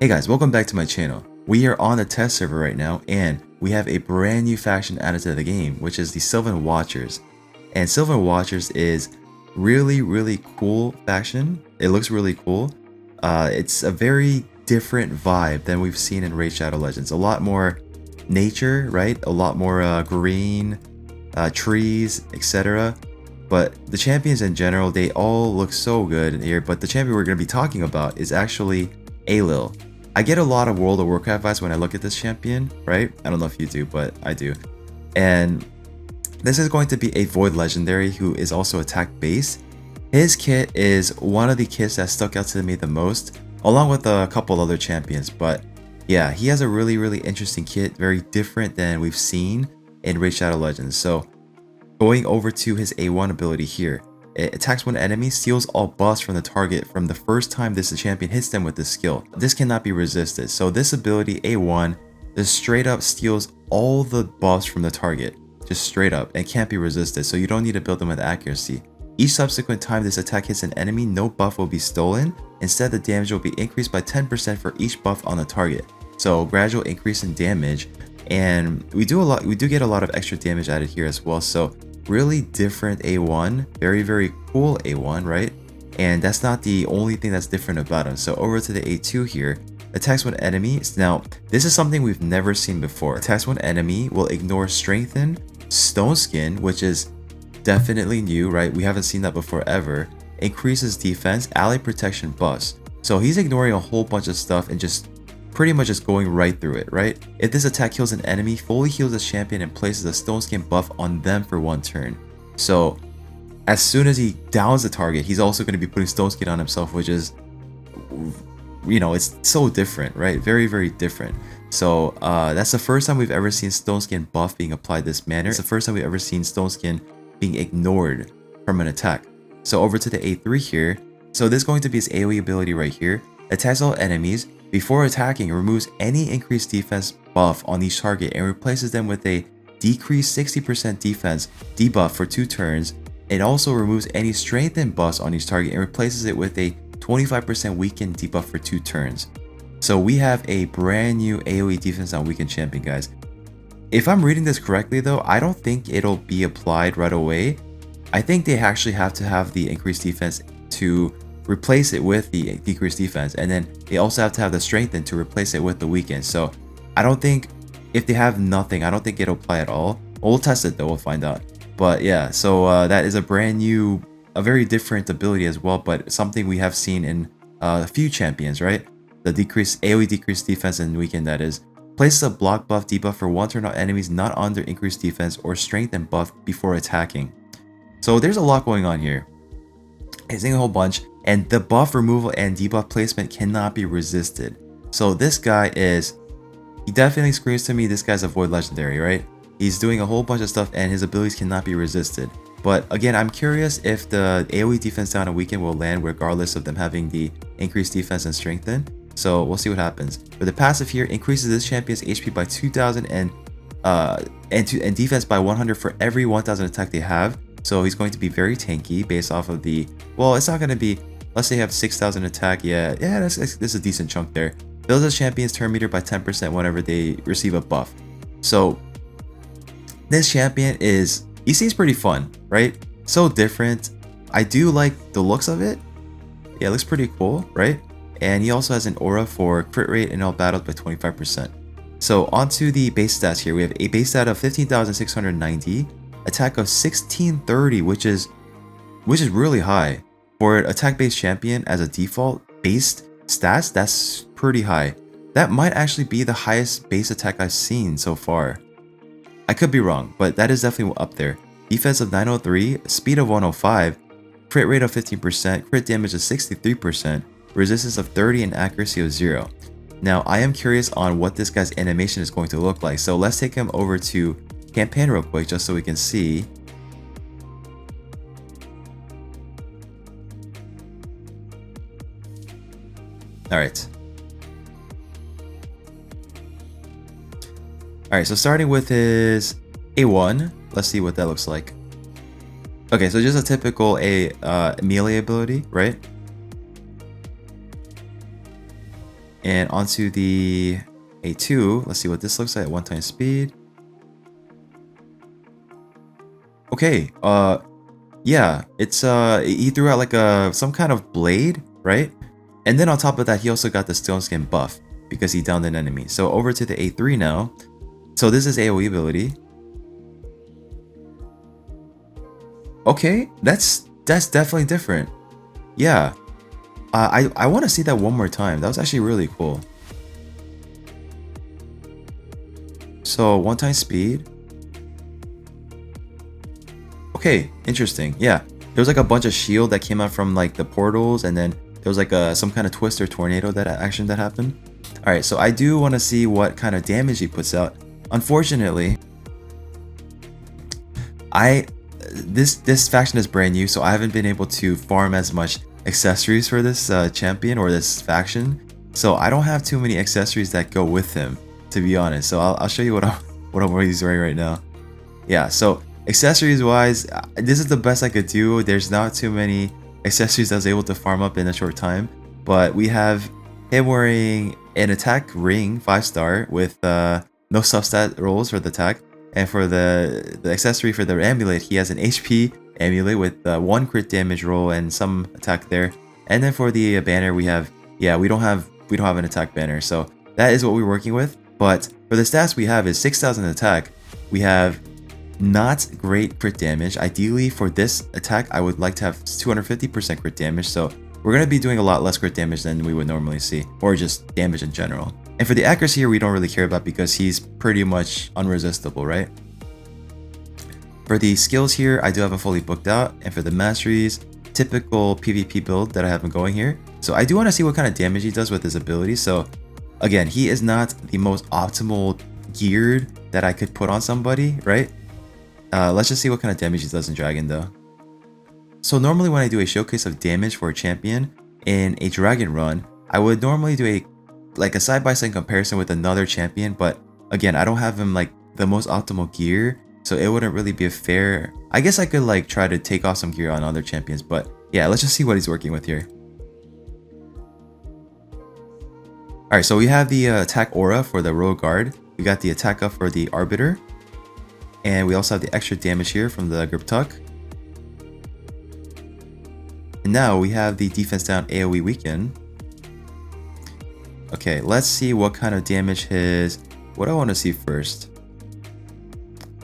Hey guys, welcome back to my channel. We are on the test server right now and we have a brand new faction added to the game, which is the Sylvan Watchers. And Sylvan Watchers is really cool faction. It looks really cool. It's a very different vibe than we've seen in Raid Shadow Legends. A lot more nature, right? A lot more green, trees, etc. But the champions in general, they all look so good here. But the champion we're going to be talking about is actually Ailil. I get a lot of World of Warcraft vibes when I look at this champion, right? I don't know if you do, but I do. And this is going to be a Void Legendary who is also attack based. His kit is one of the kits that stuck out to me the most, along with a couple other champions. But yeah, he has a really interesting kit, very different than we've seen in Raid Shadow Legends. So going over to his A1 ability here. It attacks one enemy, steals all buffs from the target from the first time this champion hits them with this skill. This cannot be resisted. So this ability, A1, just straight up steals all the buffs from the target. Just straight up, and can't be resisted, so you don't need to build them with accuracy. Each subsequent time this attack hits an enemy, no buff will be stolen. Instead, the damage will be increased by 10% for each buff on the target. So gradual increase in damage, and we do get a lot of extra damage added here as well. So really different A1, very cool A1, right? And that's not the only thing that's different about him. So over to the A2 here, attacks one enemy. Now this is something we've never seen before. Attacks one enemy, will ignore strengthen, stone skin, which is definitely new, right? We haven't seen that before ever. Increases defense, ally protection buffs. So he's ignoring a whole bunch of stuff and just pretty much just going right through it, right? If this attack kills an enemy, fully heals the champion and places a stone skin buff on them for one turn. So as soon as he downs the target, he's also going to be putting stone skin on himself, which is, you know, it's so different, right? Very different. So that's the first time we've ever seen stone skin buff being applied this manner. It's the first time we've ever seen stone skin being ignored from an attack. So over to the A3 here. So this is going to be his AoE ability right here. Attacks all enemies. Before attacking, removes any increased defense buff on each target and replaces them with a decreased 60% defense debuff for 2 turns. It also removes any strengthened buffs on each target and replaces it with a 25% weakened debuff for 2 turns. So we have a brand new AoE defense on weakened champion, guys. If I'm reading this correctly though, I don't think it'll be applied right away. I think they actually have to have the increased defense to replace it with the decreased defense, and then they also have to have the strengthen to replace it with the weaken. So I don't think, if they have nothing, I don't think it'll apply at all. We'll test it though, we'll find out. But yeah, so that is a brand new, a very different ability as well, but something we have seen in a few champions, right? The decreased AoE decreased defense and weaken, that is. Places a block buff debuff for one turn on enemies not under increased defense or strength and buff before attacking. So there's a lot going on here. Hitting a whole bunch, and the buff removal and debuff placement cannot be resisted. So this guy is, he definitely screams to me, this guy's a Void Legendary, right? He's doing a whole bunch of stuff and his abilities cannot be resisted. But again, I'm curious if the AoE defense down and weaken will land regardless of them having the increased defense and strengthen. So we'll see what happens. But the passive here increases this champion's HP by 2000 and defense by 100 for every 1000 attack they have. So he's going to be very tanky based off of the, well, it's not going to be, let's say you have 6000 attack. Yeah, this is a decent chunk there. Builds a champion's turn meter by 10% whenever they receive a buff. So this champion is, he seems pretty fun, right? So different. I do like the looks of it. Yeah, it looks pretty cool, right? And he also has an aura for crit rate in all battles by 25%. So onto the base stats here. We have a base stat of 15,690. Attack of 1630, which is really high for an attack-based champion. As a default based stats, that's pretty high. That might actually be the highest base attack I've seen so far. I could be wrong, but that is definitely up there. Defense of 903, speed of 105, crit rate of 15%, crit damage of 63%, resistance of 30, and accuracy of 0. Now I am curious on what this guy's animation is going to look like, so let's take him over to campaign real quick just so we can see. Alright, so starting with his A1, let's see what that looks like. Okay, so just a typical melee ability, right? And onto the A2. Let's see what this looks like at 1 times speed. Okay, yeah, it's he threw out like some kind of blade, right? And then on top of that, he also got the stone skin buff because he downed an enemy. So over to the A3 now. So this is AoE ability. Okay, that's definitely different. Yeah, I want to see that one more time. That was actually really cool. So 1 time speed. Okay, interesting. Yeah, there was like a bunch of shield that came out from like the portals, and then there was like some kind of twist or tornado that action that happened. All right, so I do want to see what kind of damage he puts out. Unfortunately, this faction is brand new, so I haven't been able to farm as much accessories for this champion or this faction. So I don't have too many accessories that go with him, to be honest. So I'll show you what I'm wearing right now. Yeah, so accessories wise, this is the best I could do. There's not too many accessories I was able to farm up in a short time, but we have him wearing an attack ring 5-star with no substat rolls for the attack. And for the accessory for the amulet, he has an HP amulet with 1 crit damage roll and some attack there. And then for the banner, we have, yeah, we don't have an attack banner, so that is what we're working with. But for the stats we have is 6,000 attack. We have not great crit damage. Ideally for this attack, I would like to have 250% crit damage. So we're going to be doing a lot less crit damage than we would normally see, or just damage in general. And for the accuracy here, we don't really care about because he's pretty much unresistible, right? For the skills here, I do have him fully booked out. And for the masteries, typical PvP build that I have him going here. So I do want to see what kind of damage he does with his ability. So again, he is not the most optimal geared that I could put on somebody, right? Let's just see what kind of damage he does in Dragon though. So normally when I do a showcase of damage for a champion in a Dragon run, I would normally do a side-by-side comparison with another champion, but again, I don't have him like the most optimal gear, so it wouldn't really be a fair. I guess I could like try to take off some gear on other champions, but yeah, let's just see what he's working with here. Alright, so we have the attack aura for the Royal Guard, we got the attack up for the Arbiter, and we also have the extra damage here from the Grip Tuck. And now we have the defense down AoE weaken. Okay, let's see what kind of damage his... What do I want to see first?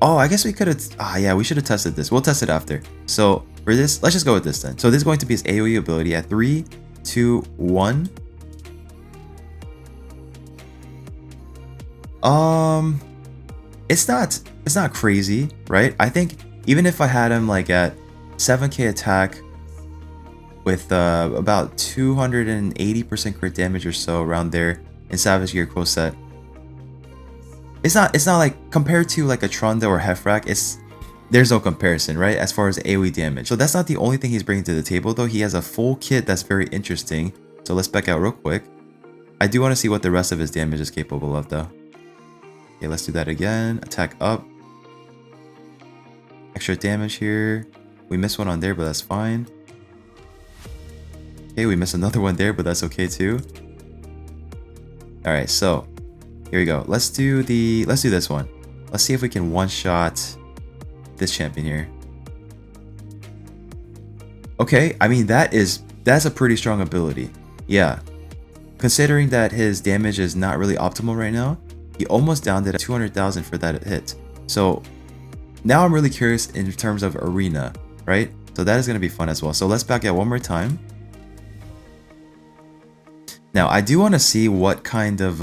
Oh, I guess we could have... yeah, we should have tested this. We'll test it after. So for this, let's just go with this then. So this is going to be his AoE ability at 3, 2, 1. It's not crazy, right? I think even if I had him like at 7k attack with about 280% crit damage or so around there in Savage Gear Close Set, it's not like compared to like a Trunda or Hefrak, there's no comparison, right? As far as AoE damage. So that's not the only thing he's bringing to the table though. He has a full kit that's very interesting. So let's back out real quick. I do want to see what the rest of his damage is capable of though. Okay, let's do that again. Attack up. Extra damage here. We missed one on there, but that's fine. Okay, we missed another one there, but that's okay too. Alright, so here we go. Let's do this one. Let's see if we can one-shot this champion here. Okay, I mean that's a pretty strong ability. Yeah. Considering that his damage is not really optimal right now, he almost downed it at 200,000 for that hit. So now I'm really curious in terms of arena, right? So that is going to be fun as well. So let's back out one more time. Now I do want to see what kind of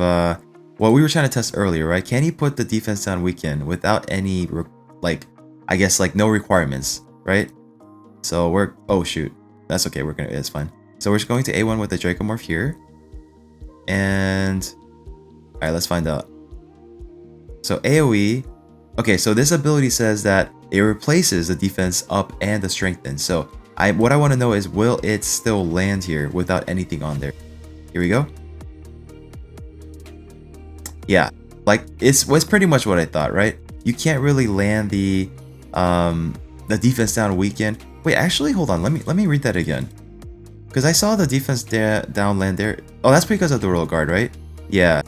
what we were trying to test earlier, right? Can he put the defense down weekend without any I guess like no requirements, right? So we're, oh shoot, that's okay, it's fine. So we're just going to A1 with the Dracomorph here. And alright, let's find out. So AoE, okay, so this ability says that it replaces the defense up and the strengthen. So what I want to know is, will it still land here without anything on there? Here we go. Yeah, like it's pretty much what I thought, right? You can't really land the defense down weekend. Wait, actually, hold on. Let me read that again. Because I saw the defense down land there. Oh, that's because of the royal guard, right? Yeah.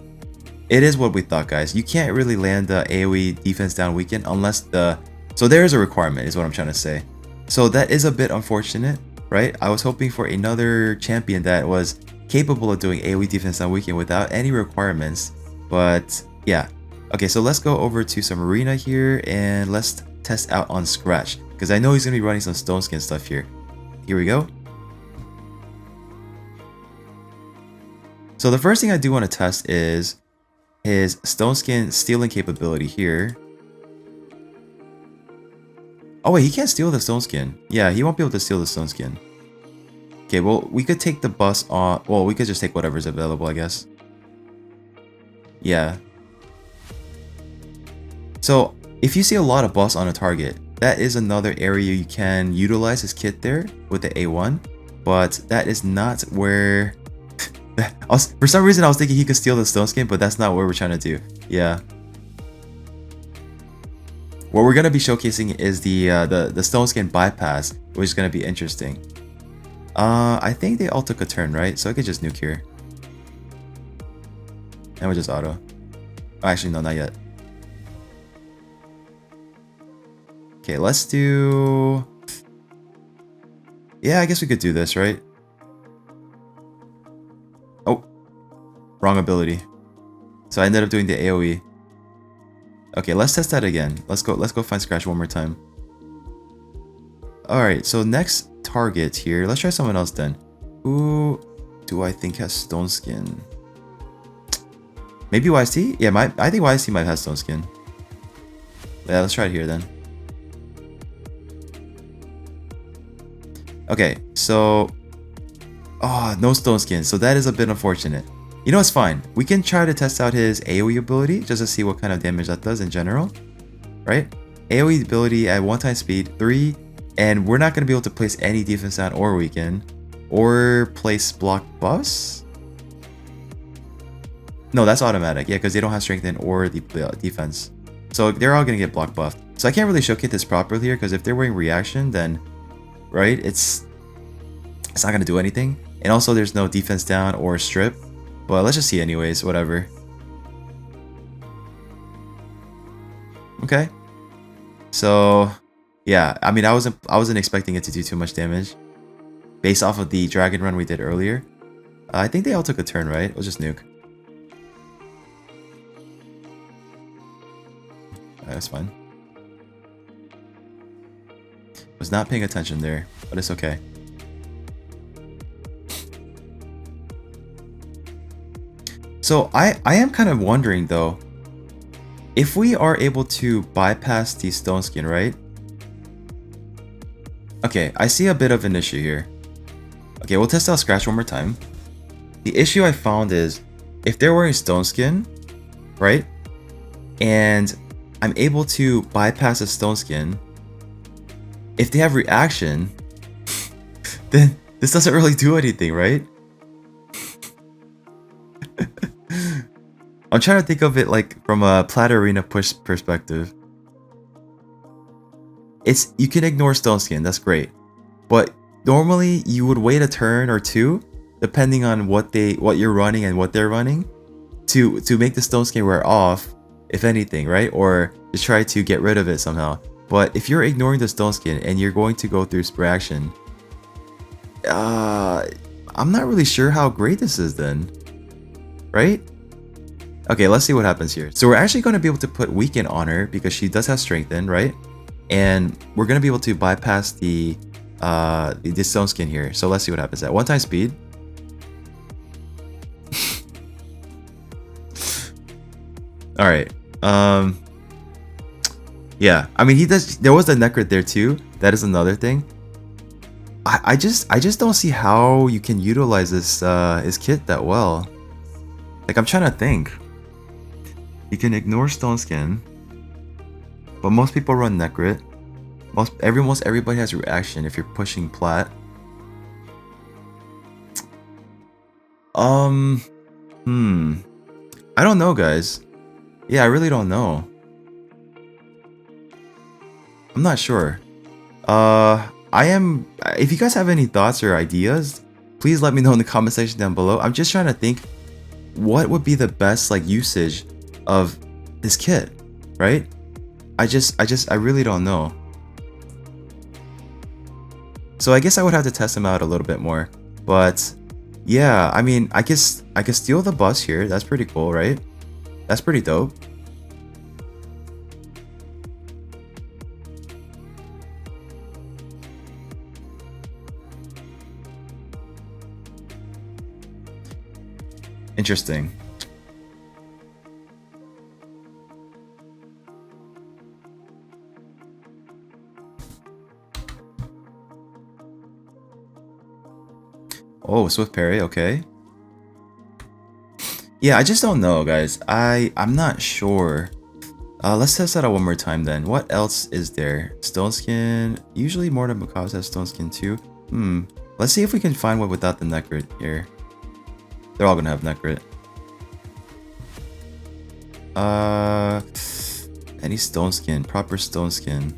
It is what we thought, guys. You can't really land the AoE defense down weaken unless the... So there is a requirement, is what I'm trying to say. So that is a bit unfortunate, right? I was hoping for another champion that was capable of doing AoE defense down weaken without any requirements. But yeah. Okay, so let's go over to some arena here and let's test out on Scratch. Because I know he's going to be running some stone skin stuff here. Here we go. So the first thing I do want to test is his stone skin stealing capability here. Oh wait, he can't steal the stone skin. Yeah, he won't be able to steal the stone skin. Okay, well, we could take the bus on... Well, we could just take whatever's available, I guess. Yeah. So, if you see a lot of bus on a target, that is another area you can utilize his kit there with the A1. But that is not where... For some reason, I was thinking he could steal the stone skin, but that's not what we're trying to do. Yeah. What we're going to be showcasing is the stone skin bypass, which is going to be interesting. I think they all took a turn, right? So I could just nuke here. And we'll just auto. Oh, actually, no, not yet. Okay, let's do... Yeah, I guess we could do this, right? Oh, wrong ability. So I ended up doing the AoE. Okay, let's test that again. Let's go find Scratch one more time. Alright, so next target here. Let's try someone else then. Who do I think has stone skin? Maybe YST? Yeah, I think YST might have stone skin. Yeah, let's try it here then. Okay, so... Oh, no stone skin. So that is a bit unfortunate. You know, it's fine. We can try to test out his AoE ability just to see what kind of damage that does in general. Right? AoE ability at 1x speed, 3, and we're not going to be able to place any defense down or weaken. Or place block buffs? No, that's automatic. Yeah, because they don't have strengthen or the defense. So they're all going to get block buffed. So I can't really showcase this properly here because if they're wearing reaction, then... Right? It's not going to do anything. And also there's no defense down or strip. But let's just see anyways, whatever. Okay. So, yeah, I mean, I wasn't expecting it to do too much damage. Based off of the dragon run we did earlier. I think they all took a turn, right? We'll just nuke. That's fine. Was not paying attention there, but it's okay. So I am kind of wondering though, if we are able to bypass the stone skin, right? Okay, I see a bit of an issue here. Okay, we'll test out Scratch one more time. The issue I found is, if they're wearing stone skin, right? And I'm able to bypass a stone skin. If they have reaction, then this doesn't really do anything, right? I'm trying to think of it like from a Plat Arena push perspective. You can ignore stone skin, that's great. But normally you would wait a turn or two, depending on what you're running and what they're running, to make the stone skin wear off, if anything, right? Or to try to get rid of it somehow. But if you're ignoring the stone skin and you're going to go through reaction, I'm not really sure how great this is then, right? Okay, let's see what happens here. So we're actually going to be able to put weaken on her because she does have strengthen, right? And we're going to be able to bypass the stone skin here. So let's see what happens at 1x speed. All right. Yeah, I mean, there was the Necrit there too. That is another thing. I just don't see how you can utilize this his kit that well. Like, I'm trying to think. You can ignore stone skin, but most people run Necrit. Most everybody has reaction if you're pushing Plat. I don't know, guys. Yeah, I really don't know. I'm not sure. If you guys have any thoughts or ideas, please let me know in the comment section down below. I'm just trying to think what would be the best like usage of this kit, right? I really don't know. So I guess I would have to test him out a little bit more. But yeah, I mean, I guess I could steal the bus here. That's pretty cool, right? That's pretty dope. Interesting. Oh, Swift Parry, okay. Yeah, I just don't know, guys. I'm not sure. Let's test that out one more time then. What else is there? Stone Skin. Usually Mortal Macaws have Stone Skin too. Let's see if we can find one without the neck grit here. They're all gonna have neck grit. Any Stone Skin, proper Stone Skin.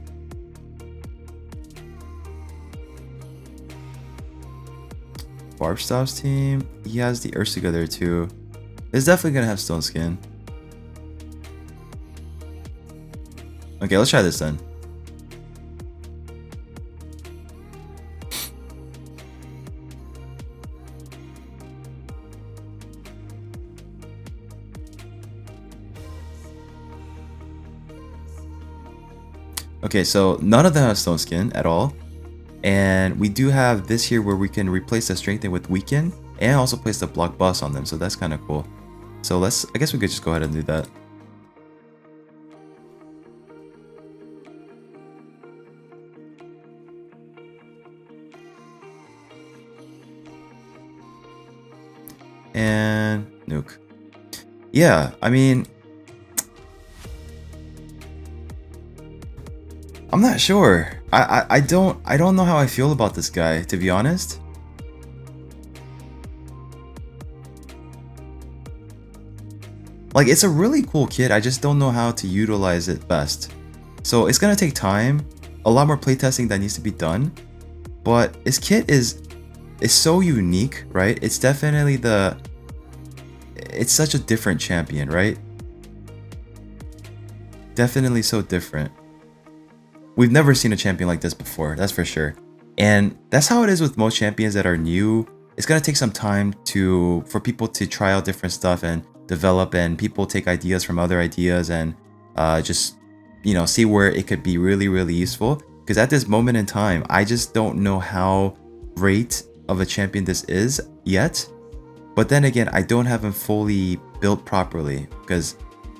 Barbstaff's team, he has the Ursuga there too. It's definitely gonna have Stone Skin. Okay, let's try this then. Okay, so none of them have Stone Skin at all. And we do have this here where we can replace the Strengthen with Weaken and also place the Block Bust on them, so that's kind of cool. So I guess we could just go ahead and do that. And nuke. Yeah, I mean, I'm not sure. I don't know how I feel about this guy, to be honest. Like, it's a really cool kit, I just don't know how to utilize it best. So it's gonna take time, a lot more playtesting that needs to be done. But this kit is so unique, right? It's definitely it's such a different champion, right? Definitely so different. We've never seen a champion like this before, that's for sure. And that's how it is with most champions that are new. It's gonna take some time for people to try out different stuff and develop, and people take ideas from other ideas and just, you know, see where it could be really, really useful. Because at this moment in time, I just don't know how great of a champion this is yet. But then again, I don't have him fully built properly.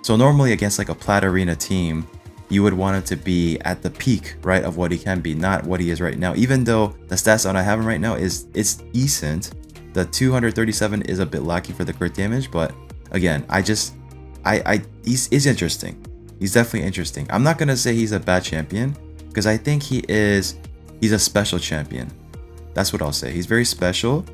So normally against like a Plat Arena team, you would want him to be at the peak, right, of what he can be, not what he is right now. Even though the stats that I have him right now it's decent. The 237 is a bit lacking for the crit damage, but again, he's interesting. He's definitely interesting. I'm not gonna say he's a bad champion, because I think he's a special champion. That's what I'll say. He's very special.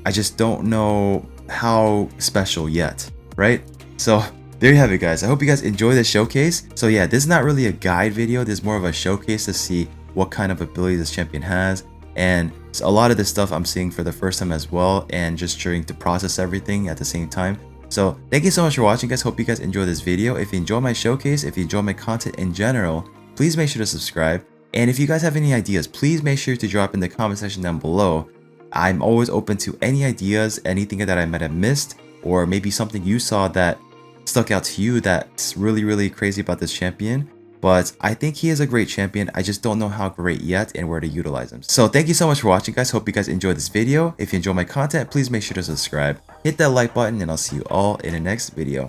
I just don't know how special yet, right? So there you have it, guys. I hope you guys enjoy this showcase. So yeah, this is not really a guide video. This is more of a showcase to see what kind of ability this champion has. And a lot of this stuff I'm seeing for the first time as well, and just trying to process everything at the same time. So thank you so much for watching, guys. Hope you guys enjoy this video. If you enjoy my showcase, if you enjoy my content in general, please make sure to subscribe. And if you guys have any ideas, please make sure to drop in the comment section down below. I'm always open to any ideas, anything that I might have missed, or maybe something you saw that stuck out to you that's really, really crazy about this champion. But I think he is a great champion. I just don't know how great yet and where to utilize him. So thank you so much for watching, guys. Hope you guys enjoyed this video. If you enjoy my content, please make sure to subscribe, hit that like button, and I'll see you all in the next video.